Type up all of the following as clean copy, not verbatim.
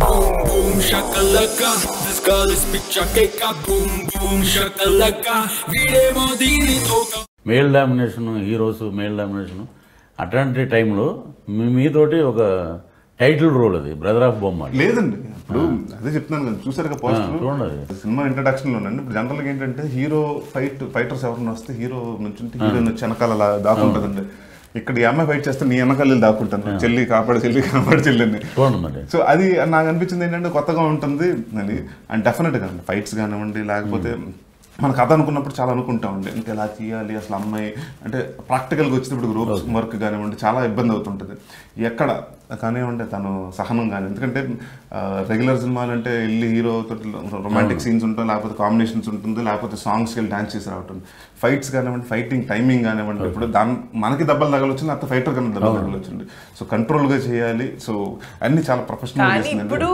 Boom boom shakalaka, this girl is picture cake. Boom boom shakalaka, veede modini toka. Male domination heroes male domination అట్లాంటి టైంలో మీతోటి ఒక title role అది brother of బొమ్మ లేదండి. ఇప్పుడు అదే చెప్తున్నాను కదా, చూసారుగా పోస్టర్ సినిమా ఇంట్రడక్షన్ లోనండి. ఇప్పుడు జనరల్ గా ఏంటంటే హీరో ఫైటర్స్ ఎవరైనా వస్తే హీరో నుంచి హీరోయిన్ వచ్చి వెనకాల అలా దాక్కుంటుందండి. ఇక్కడ ఈ అమ్మాయి ఫైట్ చేస్తే నీ వెనకాల దాక్కుంటాను, చెల్లి కాపాడు చెల్లిని. సో అది నాకు అనిపించింది ఏంటంటే కొత్తగా ఉంటుంది అని. అండ్ డెఫినెట్ గా ఫైట్స్ కానివ్వండి, లేకపోతే మన కథ అనుకున్నప్పుడు చాలా అనుకుంటామండి ఇంకా ఎలా చేయాలి అసలు అమ్మాయి అంటే ప్రాక్టికల్గా వచ్చినప్పుడు గ్రూప్ వర్క్ కానివ్వండి చాలా ఇబ్బంది అవుతుంటుంది. ఎక్కడ కానివ్వండి తను సహనం కానీ, ఎందుకంటే రెగ్యులర్ సినిమాలు అంటే వెళ్ళి హీరోతో రొమాంటిక్ సీన్స్ ఉంటాయి, లేకపోతే కాంబినేషన్స్ ఉంటుంది, లేకపోతే సాంగ్స్కి వెళ్ళి డాన్స్ చేసి రావటం. ఫైట్స్ కానివ్వండి, ఫైటింగ్ టైమింగ్ కానివ్వండి, ఇప్పుడు మనకి దెబ్బలు తగలొచ్చింది, అంత ఫైటర్ కన్నా దెబ్బలు తగలొచ్చింది. సో కంట్రోల్గా చేయాలి. సో అన్ని చాలా ప్రొఫెషనల్. ఇప్పుడు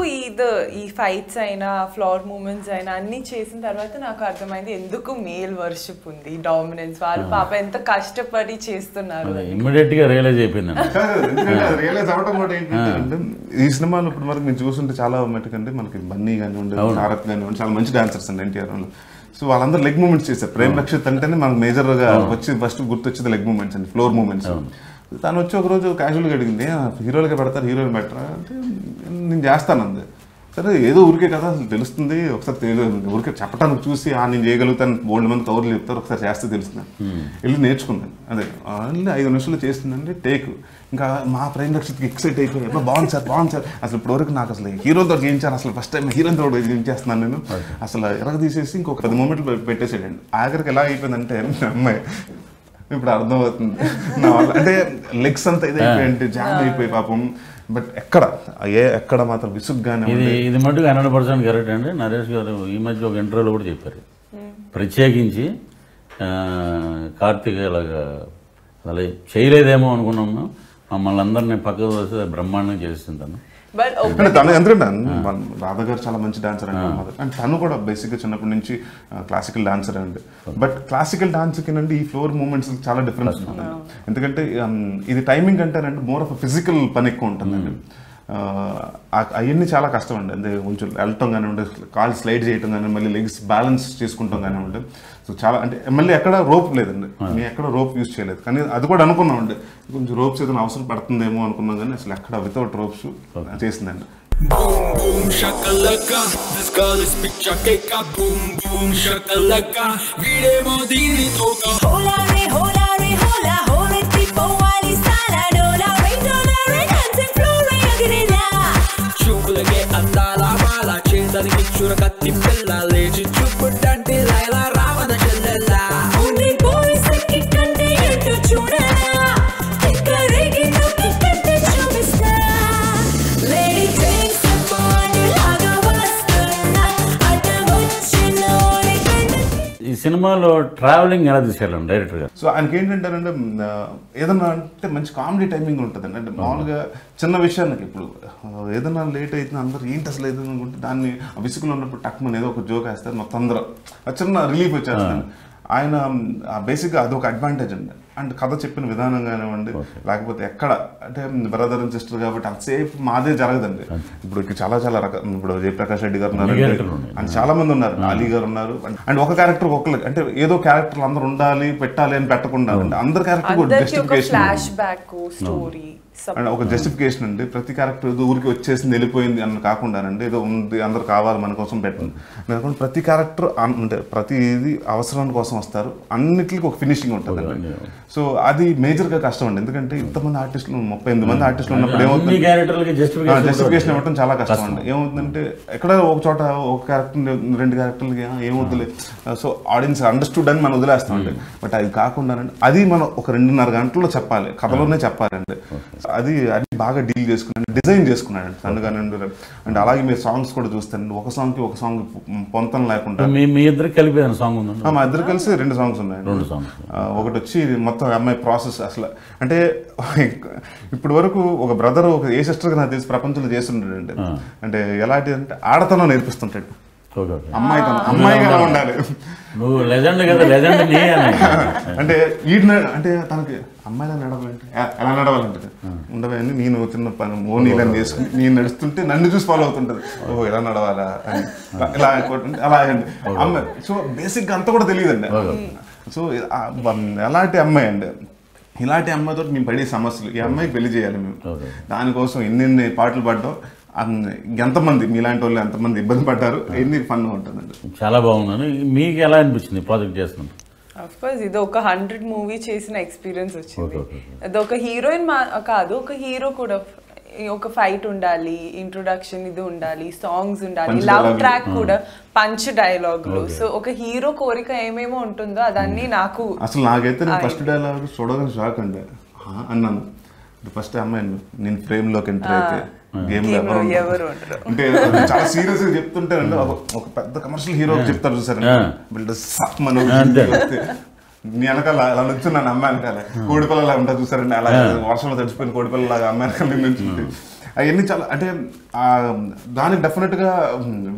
ఈ ఫైట్స్ అయినా ఫ్లోర్ మూమెంట్స్ అయినా అన్ని చేసిన తర్వాత నాకు అర్థమైంది ఎందుకు మేల్ వర్షిప్ ఉంది, డామినెన్స్. వాళ్ళు పాప ఎంత కష్టపడి చేస్తున్నారు. ఇమ్మీడియట్ గా రియలైజ్ అయిపోయింది. రియలైజ్ అవడం కూడా ఏంటంటే ఈ సినిమాలో ఇప్పుడు మనకి మేము చూస్తుంటే చాలా మటుకంటే మనకి బన్నీ కానివ్వండి, భారత్ కానివ్వండి చాలా మంచి డాన్సర్స్ అండి ఎన్టీఆర్ వాళ్ళు. సో వాళ్ళందరూ లెగ్ మూమెంట్స్ చేశారు. ప్రేమ్ రక్షిత్ అంటేనే మనకు మేజర్గా వచ్చి ఫస్ట్ గుర్తొచ్చేది లెగ్ మూమెంట్స్ అండి, ఫ్లోర్ మూమెంట్స్. తను వచ్చి ఒకరోజు క్యాజువల్గా అడిగింది, హీరోలకే పెడతారు హీరోయిన్ పెట్టరా అంటే నేను చేస్తాను అంది. సరే ఏదో ఊరికే కదా అసలు తెలుస్తుంది, ఒకసారి తెలియదు ఊరికే చెప్పడానికి చూసి నేను చేయగలుగుతాను, బోల్డ్ మంది కవర్లు చెప్తారు, ఒకసారి చేస్తే తెలుస్తుంది. వెళ్ళి నేర్చుకున్నాను. అదే 5 నిమిషాలు చేస్తుందండి టేక్. ఇంకా మా ప్రేమ్ రక్షిత్కి ఎక్సైట్ అయిపోయి ఎప్పుడు బాగుంది సార్ అసలు ఇప్పటివరకు నాకు అసలు హీరోతో చేయించాను, అసలు ఫస్ట్ టైం హీరోతో చేయించేస్తున్నాను నేను, అసలు ఎరగ తీసేసి ఇంకొక 10 మూమెంట్లు పెట్టేసాడండి. ఆఖరికి ఎలా అయిపోయిందంటే అమ్మాయి ఇప్పుడు అర్థమవుతుంది నా వల్ల అంటే లెగ్స్ అంతా ఇదైపోయి జామ్ అయిపోయి పాపం. బట్ ఎక్కడ మాత్రం విసుగ్గానే ఇది మటుకు 100% కరెక్ట్ అండి. నరేష్ గారు ఈ మధ్య ఒక ఇంటర్వ్యూలో కూడా చెప్పారు, ప్రత్యేకించి కార్తీక్ ఇలాగా అలా చేయలేదేమో అనుకున్నాము, మమ్మల్ని అందరినీ పక్కకు వస్తే బ్రహ్మాండంగా చేస్తుంటాను. తను ఎందుకంటే రాధా గారు చాలా మంచి డాన్సర్ అండి. అండ్ తను కూడా బేసిక్గా చిన్నప్పటి నుంచి క్లాసికల్ డాన్సర్ అండి. బట్ క్లాసికల్ డాన్స్కి అండి ఈ ఫ్లోర్ మూమెంట్స్ చాలా డిఫరెన్స్ ఉంటుంది. ఎందుకంటే ఇది టైమింగ్ అంటేనండి మోర్ ఆఫ్ ఫిజికల్ పని ఎక్కువ ఉంటుందండి. అవన్నీ చాలా కష్టం అండి. అంటే కొంచెం వెళ్ళటం కానివ్వండి, కాల్ స్లైడ్ చేయటం కానివ్వండి, మళ్ళీ లెగ్స్ బ్యాలెన్స్ చేసుకుంటాం కానివ్వండి. సో చాలా అంటే మళ్ళీ ఎక్కడ రోప్ లేదండి, మేము ఎక్కడ రోప్ యూజ్ చేయలేదు. కానీ అది కూడా అనుకున్నామండి కొంచెం రోప్స్ ఏదైనా అవసరం పడుతుందేమో అనుకున్నాం, కానీ అసలు ఎక్కడ వితౌట్ రోప్స్ చేసిందండి. Boom boom shakalaka, this girl is picture cake. Boom boom shakalaka, veede modini toka. Hola re hola re hola hola tipo wali sala dola re dancing floor re agarela. Chupulage andala mala chedaniki churakatti pilla leji chupudante laila ravana chellella. Only boys ki kante yettu chudala tikkaregi nokki kante chumista. Lady takes up on laga vastunna atavachinore kante. ఈ సినిమాలో travelling ఎలా తీసుకెళ్ళండి director గారు? So ఆయనకి ఏంటంటేనంటే ఏదన్నా అంటే మంచి comedy timing ఉంటుంది. అంటే మామూలుగా చిన్న విషయానికి ఇప్పుడు ఏదన్నా లేట్ అయితే అందరూ ఏంటి అసలు ఏదైనా అనుకుంటే దాన్ని విసుగులో ఉన్నప్పుడు టక్మని ఏదో ఒక జోక్ వేస్తారు, మొత్తం అందరూ చిన్న రిలీఫ్ వచ్చేస్తుంది. ఆయన బేసిక్గా అదొక అడ్వాంటేజ్ అండి. అండ్ కథ చెప్పిన విధానం కానివ్వండి, లేకపోతే ఎక్కడ అంటే బ్రదర్ అండ్ సిస్టర్ కాబట్టి అంతసేపు మాదే జరగదండి. ఇప్పుడు చాలా ఇప్పుడు జయప్రకాష్ రెడ్డి గారు ఉన్నారు, అండ్ చాలా మంది ఉన్నారు, అలీ గారు ఉన్నారు. అండ్ ఒక క్యారెక్టర్ ఒకరికి అంటే ఏదో క్యారెక్టర్లు అందరూ ఉండాలి పెట్టాలి అని పెట్టకుండా అందరి క్యారెక్టర్ జస్టిఫికేషన్ అండ్ ఒక జస్టిఫికేషన్ అండి. ప్రతి క్యారెక్టర్ ఏదో ఊరికి వచ్చేసింది వెళ్ళిపోయింది అని కాకుండానండి, ఏదో ఉంది అందరు కావాలి మన కోసం పెట్టండి. ప్రతి క్యారెక్టర్ అంటే ప్రతిది అవసరం కోసం వస్తారు, అన్నిటికీ ఒక ఫినిషింగ్ ఉంటుందండి. సో అది మేజర్గా కష్టం అండి. ఎందుకంటే ఇంతమంది ఆర్టిస్టులు 38 మంది ఆర్టిస్టులు ఉన్నప్పుడు ఏమవుతుంది జస్టిఫికేషన్ ఇవ్వడం చాలా కష్టం అండి. ఏమవుతుందంటే ఎక్కడ ఒక చోట ఒక క్యారెక్టర్ 2 క్యారెక్టర్లకి ఏమవుతుంది, సో ఆడియన్స్ అండర్స్టూడ్ అని మనం వదిలేస్తామండి. బట్ అది కాకుండానండి అది మనం ఒక 2.5 గంటల్లో చెప్పాలి, కథలోనే చెప్పాలండి. అది అన్ని బాగా డీల్ చేసుకున్నాడు, డిజైన్ చేసుకున్నాడు తనగానండి. అండ్ అలాగే మీరు సాంగ్స్ కూడా చూస్తారండి, ఒక సాంగ్కి ఒక సాంగ్ పొంతం లేకుండా మీ ఇద్దరు కలిపి సాంగ్ ఉంది. మా ఇద్దరు కలిసి 2 సాంగ్స్ ఉన్నాయండి. ఒకటి వచ్చి మొత్తం అమ్మాయి ప్రాసెస్ అసలు అంటే ఇప్పటి వరకు ఒక బ్రదర్ ఒక ఏ సిస్టర్గా నాకు తెలిసి ప్రపంచంలో చేస్తుంటాడండి. అంటే ఎలాంటి అంటే ఆడతనం నేర్పిస్తుంటాడు. ఓకే. అమ్మాయిగా ఎలా ఉండాలి, నువ్వు లెజెండ్ కదా, లెజెండ్ నీ అని. అంటే అంటే తనకి అమ్మాయిలా నడవాలంటే ఎలా నడవాలంటే ఉండవని నేను చిన్న పని ఓన్ ఇలా చేసుకుని నేను నడుస్తుంటే నన్ను చూసి ఫాలో అవుతుంటది. ఓ ఎలా నడవాలా అని ఇలా అలా అండి అమ్మాయి. సో బేసిక్గా అంతా కూడా తెలియదండి. సో ఎలాంటి అమ్మాయి అండి, ఇలాంటి అమ్మాయితో మేము పడే సమస్యలు, ఈ అమ్మాయికి పెళ్లి చేయాలి మేము, దానికోసం ఎన్ని పాటలు పడ్డాం, ఎంతమంది మీలాంటి వాళ్ళు ఎంతమంది ఇబ్బంది పడ్డారు, ఎన్ని ఫన్ ఉంటుందండి. చాలా బాగున్నాను. మీకు ఎలా అనిపించింది ప్రాజెక్ట్ చేస్తున్నాను? అఫ్ కోర్స్ ఇది ఒక 100 మూవీ చేసిన ఎక్స్పీరియన్స్ వచ్చింది. అది ఒక హీరోయిన్ కాదు, ఒక హీరో కూడా ఒక ఫైట్ ఉండాలి, ఇంట్రొడక్షన్ ఇది ఉండాలి, సాంగ్స్ ఉండాలి, లవ్ ట్రాక్ కూడా, పంచ్ డైలాగులు. సో ఒక హీరో కోరిక ఏమేమో ఉంటుందో అదన్నీ నాకు. అసలు నాకైతే నేను ఫస్ట్ డైలాగ్ చూడగానే షాక్ అండి అన్నాను. ఫస్ట్ అమ్మాయి నేను ఫ్రేమ్ లోకి ఎంటర్ అయితే గేమ్ లో ఎవరు అంటే చాలా సీరియస్ గా చెప్తుంటారండి. ఒక పెద్ద కమర్షియల్ హీరో చెప్తారు చూసారండి, నీ వెనకాల అలా నుంచున్నాను అమ్మాయి వెనకాల, కోడిపిల్లలా ఉంటా చూసారండి, అలా వర్షంలో తడిచిపోయిన కోడిపిల్లలాగా అమ్మాయి వెనకాల నుంచుంటే అవన్నీ చాలా అంటే దానికి డెఫినెట్ గా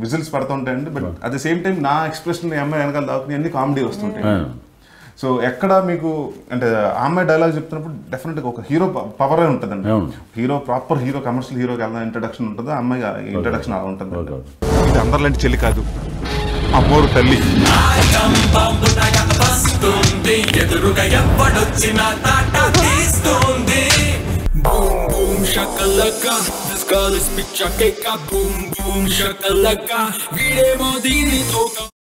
విజిల్స్ పడుతుంటాయండి. But at the same time నా ఎక్స్ప్రెషన్ అమ్మాయి వెనకాల దాకుని అన్ని కామెడీ వస్తుంటాయి. సో ఎక్కడ మీకు అంటే ఆ అమ్మాయి డైలాగ్ చెప్తున్నప్పుడు డెఫినెట్గా ఒక హీరో పవరే ఉంటుందండి. హీరో ప్రాపర్ హీరో కమర్షియల్ హీరోకి ఎలా ఇంట్రడక్షన్ ఉంటుందో ఆ అమ్మాయి ఇంట్రడక్షన్ అలా ఉంటుంది. ఇది అందరిలాంటి చెల్లి కాదు, అమ్మోరు తల్లి. ఎదురుగా ఎవ్వడొచ్చినా తాటా తీస్తుంది. Boom boom shakalaka, this girl is picture cake. Boom boom shakalaka, వీడేమో దీనితో